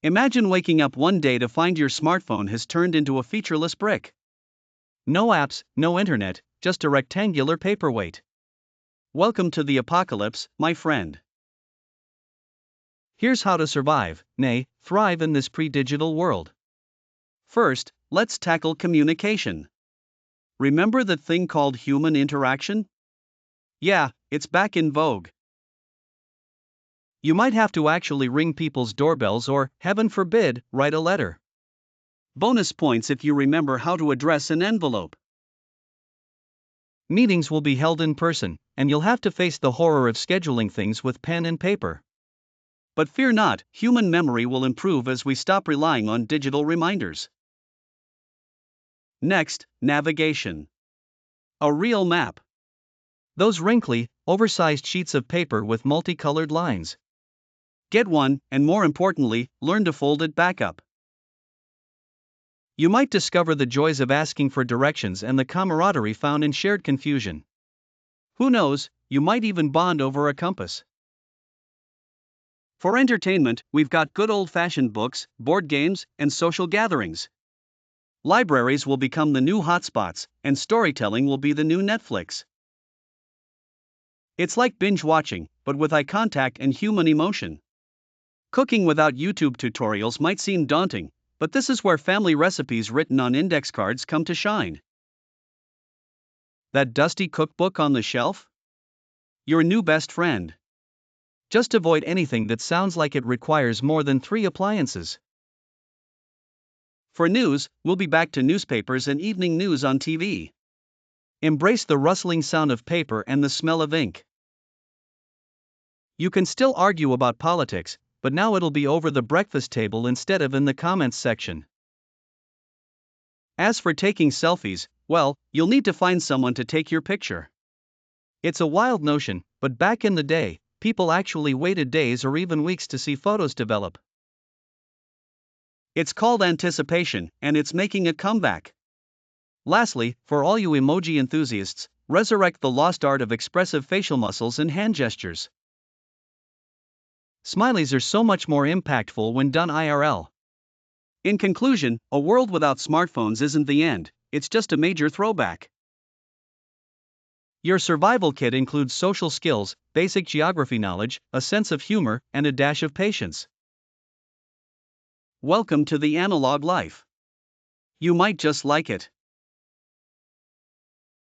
Imagine waking up one day to find your smartphone has turned into a featureless brick. No apps, no internet, just a rectangular paperweight. Welcome to the apocalypse, my friend. Here's how to survive, nay, thrive in this pre-digital world. First, let's tackle communication. Remember that thing called human interaction? Yeah, it's back in vogue. You might have to actually ring people's doorbells or, heaven forbid, write a letter. Bonus points if you remember how to address an envelope. Meetings will be held in person, and you'll have to face the horror of scheduling things with pen and paper. But fear not, human memory will improve as we stop relying on digital reminders. Next, navigation. A real map. Those wrinkly, oversized sheets of paper with multicolored lines. Get one, and more importantly, learn to fold it back up. You might discover the joys of asking for directions and the camaraderie found in shared confusion. Who knows, you might even bond over a compass. For entertainment, we've got good old-fashioned books, board games, and social gatherings. Libraries will become the new hotspots, and storytelling will be the new Netflix. It's like binge watching, but with eye contact and human emotion. Cooking without YouTube tutorials might seem daunting, but this is where family recipes written on index cards come to shine. That dusty cookbook on the shelf? Your new best friend. Just avoid anything that sounds like it requires more than 3 appliances. For news, we'll be back to newspapers and evening news on TV. Embrace the rustling sound of paper and the smell of ink. You can still argue about politics, but now it'll be over the breakfast table instead of in the comments section. As for taking selfies, well, you'll need to find someone to take your picture. It's a wild notion, but back in the day, people actually waited days or even weeks to see photos develop. It's called anticipation, and it's making a comeback. Lastly, for all you emoji enthusiasts, resurrect the lost art of expressive facial muscles and hand gestures. Smileys are so much more impactful when done IRL. In conclusion, a world without smartphones isn't the end, it's just a major throwback. Your survival kit includes social skills, basic geography knowledge, a sense of humor, and a dash of patience. Welcome to the analog life. You might just like it.